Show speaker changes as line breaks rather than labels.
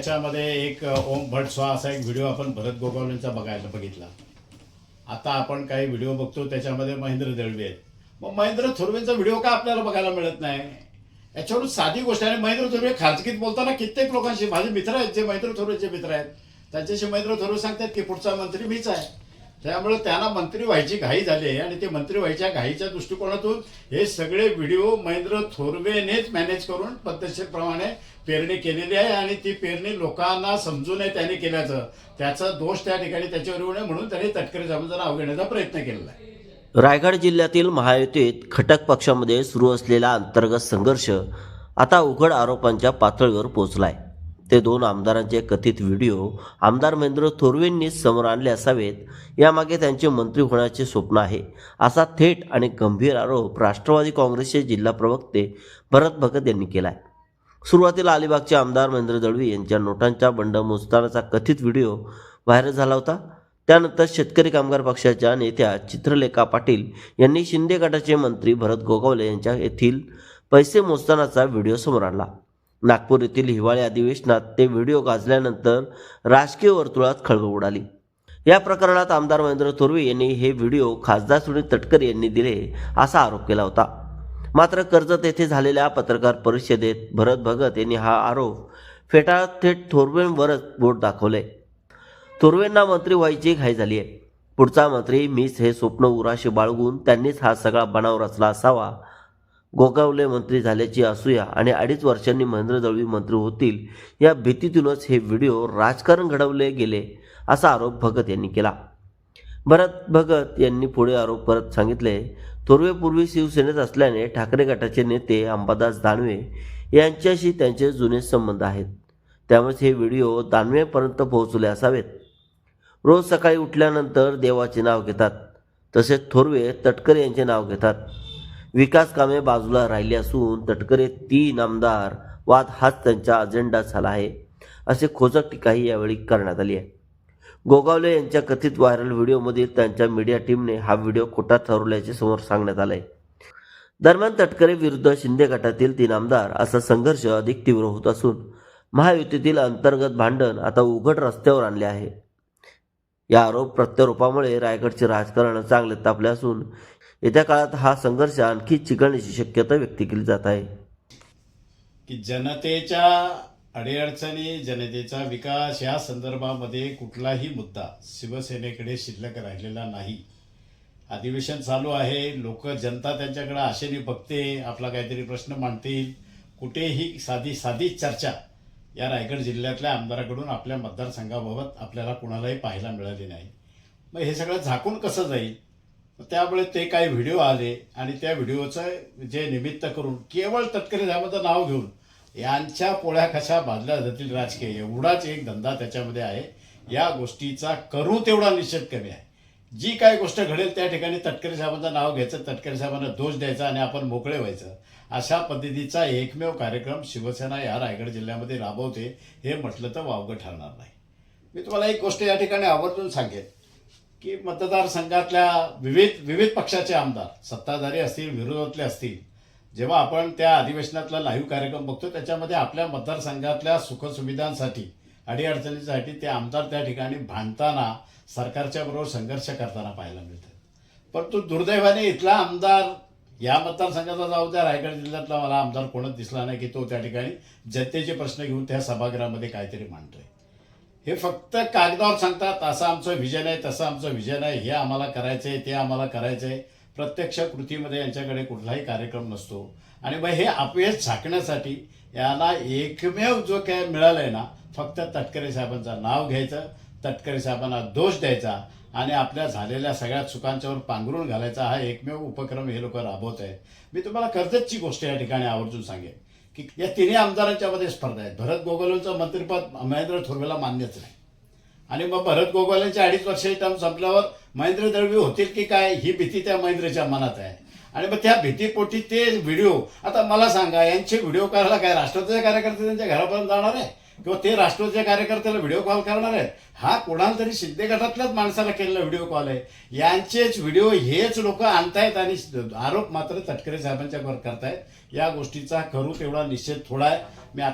त्याच्यामध्ये एक ओम भट स्वा असा एक व्हिडिओ आपण भरत गोगावलेंचा बघितला. आता आपण काही व्हिडिओ बघतो त्याच्यामध्ये महेंद्र दळवी आहेत. मग महेंद्र थोरवेंचा व्हिडिओ का आपल्याला बघायला मिळत नाही? याच्यावरून साधी गोष्ट आहे. महेंद्र थोरवे खाजगीत बोलताना कित्येक लोकांशी, माझे मित्र आहेत जे महेंद्र थोरवेचे मित्र आहेत, त्यांच्याशी महेंद्र थोरवे सांगतात की पुढचा मंत्री मीच आहे. त्यामुळे त्यांना मंत्री व्हायची घाई झाली आहे आणि ते मंत्री व्हायच्या घाईच्या दृष्टिकोनातून हे सगळे व्हिडिओ महेंद्र थोरवेनेच मॅनेज करून पद्धतशीरप्रमाणे पेरणी केलेली आहे आणि ती पेरणी लोकांना समजू नये त्याने केल्याचं, त्याचा दोष त्या ठिकाणी त्याच्यावर येऊ नये म्हणून त्यांनी तटकरे साहेबांना नाव घेण्याचा प्रयत्न केलेला आहे.
रायगड जिल्ह्यातील महायुतीत खटक पक्षामध्ये सुरू असलेला अंतर्गत संघर्ष आता उघड आरोपांच्या पातळीवर पोहोचलाय. ते दोन आमदारांचे कथित व्हिडिओ आमदार महेंद्र थोरवेंनीच समोर आणले असावेत, यामागे त्यांचे मंत्री होण्याचे स्वप्न आहे, असा थेट आणि गंभीर आरोप राष्ट्रवादी काँग्रेसचे जिल्हा प्रवक्ते भरत भगत यांनी केला आहे. सुरुवातीला अलिबागचे आमदार महेंद्र दळवी यांच्या नोटांचा बंड मोजतानाचा कथित व्हिडिओ व्हायरल झाला होता. त्यानंतर शेतकरी कामगार पक्षाच्या नेत्या चित्रलेखा पाटील यांनी शिंदे गटाचे मंत्री भरत गोगावले यांच्या येथील पैसे मोजतानाचा व्हिडिओ समोर आणला. नागपूर येथील हिवाळी अधिवेशनात ते व्हिडिओ गाजल्यानंतर राजकीय वर्तुळात खळबळ उडाली. या प्रकरणात आमदार महेंद्र थोरवे यांनी हे व्हिडिओ खासदार सुनील तटकरे यांनी दिले असा आरोप केला होता. मात्र कर्जत येथे झालेल्या पत्रकार परिषदेत भरत भगत यांनी हा आरोप फेटाळत थेट थोरवेंवरच बोट दाखवले. थोरवेंना मंत्री व्हायची घाई झाली आहे. पुढचा मंत्री मीच हे स्वप्न उराशी बाळगून त्यांनीच हा सगळा बनाव रचला असावा. गोगावले मंत्री झाल्याची असूया आणि 2.5 वर्षांनी महेंद्र दळवी मंत्री होतील या भीतीतूनच हे व्हिडिओ राजकारण घडवले गेले असा आरोप भगत यांनी केला. भरत भगत यांनी पुढे आरोप करत सांगितले, थोरवे पूर्वी शिवसेनेत असल्याने ठाकरे गटाचे नेते अंबादास दानवे यांच्याशी त्यांचे जुने संबंध आहेत. त्यामुळे हे व्हिडिओ दानवेपर्यंत पोहोचले असावेत. रोज सकाळी उठल्यानंतर देवाचे नाव घेतात, तसेच थोरवे तटकरे यांचे नाव घेतात. विकास कामे बाजूला राहिली असून तटकरे 3 आमदार वाद हाच त्यांचा अजेंडा झाला आहे, असे खोचक टीकाही यावेळी करण्यात आली आहे. गोगावले यांच्या कथित व्हायरल व्हिडिओमधील त्यांच्या मीडिया टीमने हा व्हिडिओ खोटा ठरवल्याचे समोर सांगण्यात आले. दरम्यान तटकरे विरुद्ध शिंदे गटातील 3 आमदार असा संघर्ष अधिक तीव्र होत असून महायुतीतील अंतर्गत भांडण आता उघड रस्त्यावर आणले आहे. या आरोप प्रत्यारोपामुळे रायगडचे राजकारण चांगले तापले असून येत्या काळात हा संघर्ष आणखी चिघळण्याची शक्यता व्यक्त केली जात आहे.
की जनतेच्या अडीअडचणी, जनतेचा विकास या संदर्भामध्ये कुठलाही मुद्दा शिवसेनेकडे शिल्लक राहिलेला नाही. अधिवेशन चालू आहे, जनता त्यांच्याकडे आशेने बघते, आपला काहीतरी प्रश्न मांडतील. कुठेही साधी चर्चा या रायगड जिल्ह्यातल्या आमदाराकडून आपल्या मतदारसंघाबाबत आपल्याला कुणालाही पाहायला मिळाली नाही. मग हे सगळं झाकून कसं जाईल? त्यामुळे ते काही व्हिडिओ आले आणि त्या व्हिडिओचं जे निमित्त करून केवळ तटकरे साहेबांचं नाव घेऊन यांच्या पोळ्या कशा भाजल्या जातील राजकीय, एवढाच एक धंदा त्याच्यामध्ये आहे. या गोष्टीचा करू तेवढा निषेध कमी आहे. जी काही गोष्ट घडेल त्या ठिकाणी तटकरे साहेबांचं नाव घ्यायचं, तटकरे साहेबांना दोष द्यायचा आणि आपण मोकळे व्हायचं, अशा पद्धतीचा एकमेव कार्यक्रम शिवसेना या रायगड जिल्ह्यामध्ये राबवते हे म्हटलं तर वावगं ठरणार नाही. मी तुम्हाला एक गोष्ट या ठिकाणी आवर्जून सांगेन की मतदारसंघातल्या विविध पक्षाचे आमदार सत्ताधारी असतील, विरोधातले असतील, जेव्हा आपण त्या अधिवेशनातला लाईव्ह कार्यक्रम बघतो त्याच्यामध्ये आपल्या मतदारसंघातल्या सुखसुविधांसाठी, अडीअडचणीसाठी ते आमदार त्या ठिकाणी भांडताना, सरकारच्या बरोबर संघर्ष करताना पाहायला मिळतात. परंतु दुर्दैवाने इथला आमदार या मतदारसंघाचा जाऊ द्या, रायगड जिल्ह्यातला मला आमदार कोणच दिसला नाही की तो त्या ठिकाणी जनतेचे प्रश्न घेऊन त्या सभागृहामध्ये काहीतरी मांडतोय. हे फक्त कागदावर सांगतात असं आमचं विजन आहे, तसं आमचं विजन आहे, हे आम्हाला करायचं आहे, ते आम्हाला करायचं आहे. प्रत्यक्ष कृतीमध्ये यांच्याकडे कुठलाही कार्यक्रम नसतो. आणि मग हे अपयश झाकण्यासाठी याला एकमेव जो काय मिळालं आहे ना, फक्त तटकरे साहेबांचं नाव घ्यायचं, तटकरे साहेबांना दोष द्यायचा आणि आपल्या झालेल्या सगळ्या चुकांच्यावर पांघरून घालायचा हा एकमेव उपक्रम हे लोक राबवत आहेत. मी तुम्हाला कर्जतची गोष्ट या ठिकाणी आवर्जून सांगेन की या 3 आमदारांच्या मध्ये स्पर्धा आहे. भरत गोगावलेंचं मंत्रिपद महेंद्र थोरवेला मान्यच नाही आणि मग भरत गोगावलेंच्या 2.5 वर्षाची टर्म संपल्यावर महेंद्र दळवी होतील की काय ही भीती त्या महेंद्रच्या मनात आहे. आणि मग त्या भीतीपोटी ते व्हिडिओ, आता मला सांगा, यांचे व्हिडिओ करायला काय राष्ट्रवादीचे कार्यकर्ते त्यांच्या घरापर्यंत जाणार आहे किंवा ते राष्ट्रवादीच्या कार्यकर्त्याला व्हिडिओ कॉल करणार आहेत? हा कोणाला तरी शिंदे गटातल्याच माणसाला केलेला व्हिडिओ कॉल आहे. यांचेच व्हिडिओ हेच लोक आणतायत आणि आरोप मात्र तटकरे साहेबांच्यावर करतायत. या गोष्टीचा करू तेवढा निषेध थोडा आहे. मी